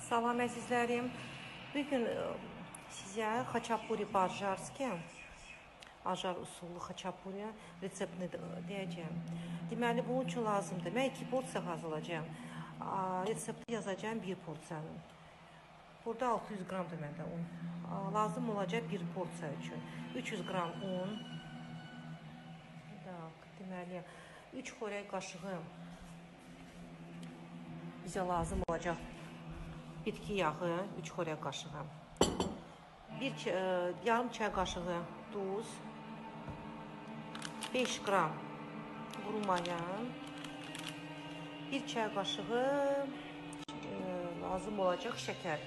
Salam əzizlərim. Bugün sizə xaçapuri barjarski, ajar usullu xaçapuri reseptini deyəcəm. Deməli, bunun üçün lazımdır. Mən 2 porsiya hazırlayacağım. Resepti yazacağım 1 porsiyanın. Burada 600 qramdır məndə un. Lazım olacaq 1 porsiya üçün. 300 qram un. Deməli, 3 xörək qaşığı bizə lazım olacaq. Bitki yağı 3 xörək qaşığı. Yarım çay qaşığı duz. 5 qram quru maya. 1 çay qaşığı lazım olacaq şəkər.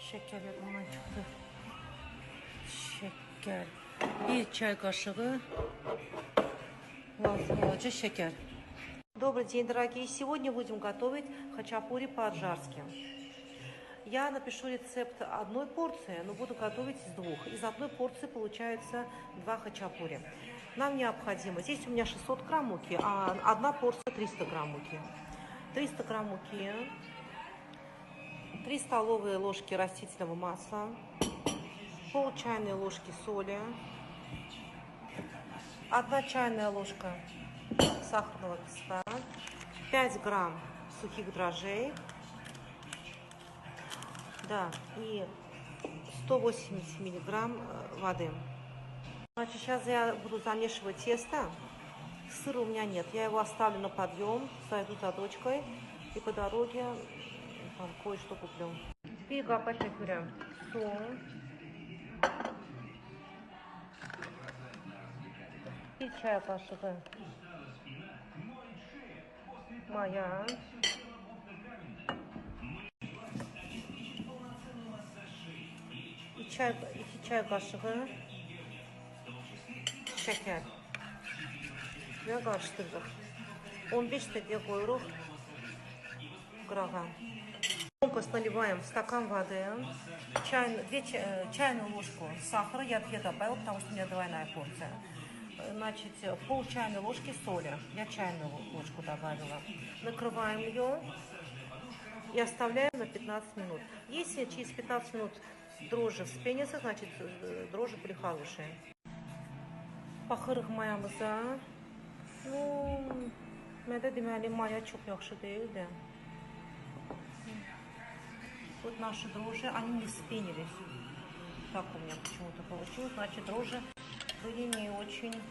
Şəkər yadımdan çıxdı. Şəkər. 1 çay qaşığı lazım olacaq şəkər. Добрый день, дорогие! Сегодня будем готовить хачапури по-аджарски. Я напишу рецепт одной порции, но буду готовить из двух. Из одной порции получается 2 хачапури. Нам необходимо, здесь у меня 600 грамм муки, а одна порция 300 грамм муки. 300 грамм муки, 3 столовые ложки растительного масла, пол чайной ложки соли, 1 чайная ложка сахарного песка, 5 грамм сухих дрожжей, и 180 миллиграмм воды. Значит, сейчас я буду замешивать тесто. Сыра у меня нет, я его оставлю на подъем, зайду за дочкой и по дороге там кое-что куплю. Теперь капать пюре. Соль. 1 çay kaşığı maya. 2 çay kaşığı şeker ve karıştırdık. 15 dakika koyuyoruz qırağa. Наливаем в стакан воды, 2 чайную ложку сахара, я 2 добавила, потому что у меня двойная порция. Значит, пол чайной ложки соли, я чайную ложку добавила. Накрываем ее и оставляем на 15 минут. Если через 15 минут дрожжи вспенятся, значит дрожжи были хорошие. Baxırıq mayamıza. Məndə deməli maya çox yaxşı deyildi. Вот наши дрожжи, они не вспенились. Так у меня почему-то получилось. Значит, дрожжи были не очень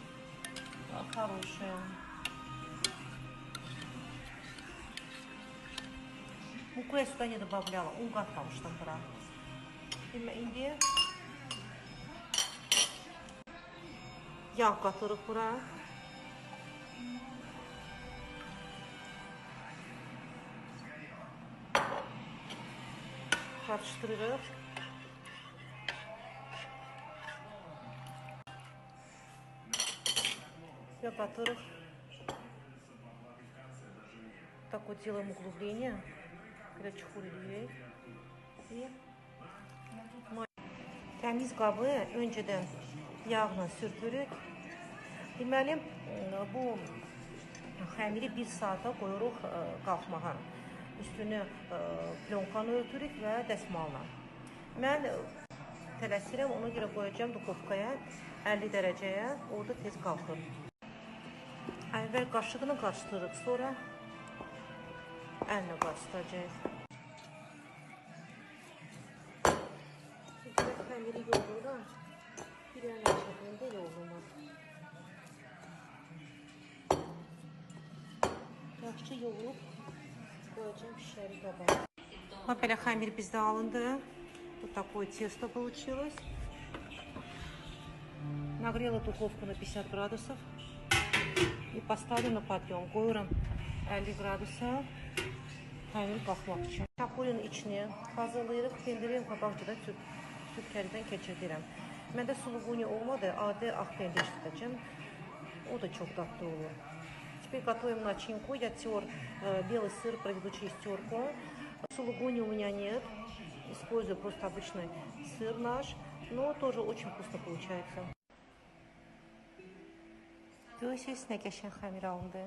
хорошие. Муку я сюда не добавляла. Un katmamışdım bura. İndi yağ katırıq bura. Karıştırırıq. Я katırıq. Так вот делаем углубление. Когда çukur eləyək. Təmiz qabı öncədən yağla sürtürük. Deməli, bu xəmiri 1 saata qoyuruq qalxmağa. Üstünü plyonkanı örtürük və dəsmalla. Mən tələsirəm, ona görə qoyacağım dukovkaya 50 dərəcəyə, orada tez qalxır. Əvvəl qaşıqla qarışdırırıq, sonra əllə qarışdıracağız. Xəmiri yoğurur, bir əllə şəklində yoğurulmaz. Yaxşı yoğurub koyacağım şişəli qabağa. Вот belə xəmir bizdə alındı. Вот такое тесто получилось. Нагрела духовку на 50 градусов и поставлю на подъем. Qoyuram 50 qradusa xəmir qalxmaq üçün. Xachapurinin içini hazırlayırıq. Pendirin qabaqcada sübkəridən keçirdirəm. Məndə suluğuni olmadı, adi ağ pendir istəyəcəm. O da çox dadlı olur. Теперь готовим начинку. Я тер белый сыр, проведу через терку. Сулугуни у меня нет. Использую просто обычный сыр наш. Но тоже очень вкусно получается. Görürsünüz nə qəşəng xəmir alındı.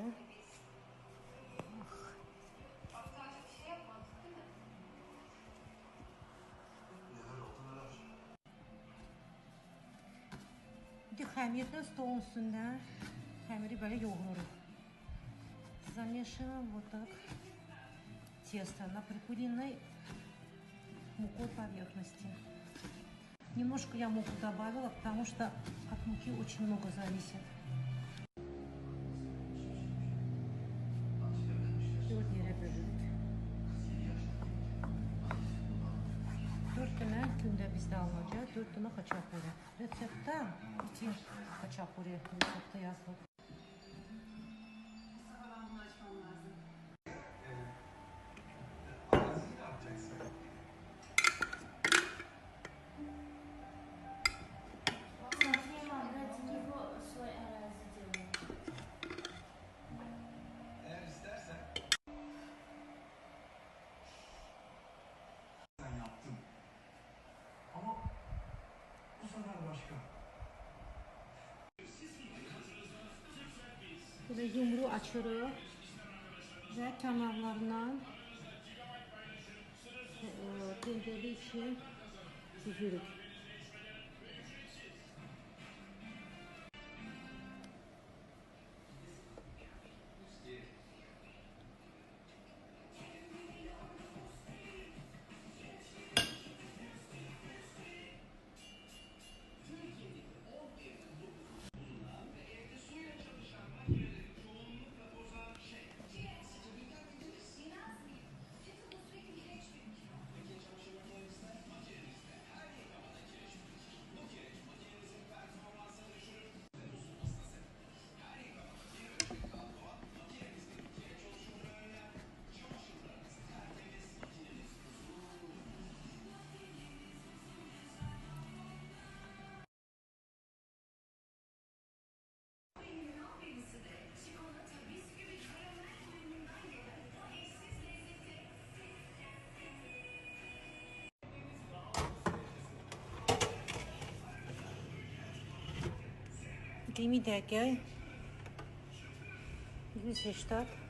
Bir de xəmirlə stolun üstündə xəmiri belə yoğururuq. Замешиваем вот так тесто на прикуренной мукой поверхности. Немножко я муку добавила, потому что от муки очень много зависит. 4 yere bölürdük. 4 tane günde bizde alınacak, 4 tane haçapuri. Resepte 2 haçapuri resepte yazılır. Böyle yumruğu açırıq ve kenarlarından tencerli için süzürük. Limit dəqiqə 180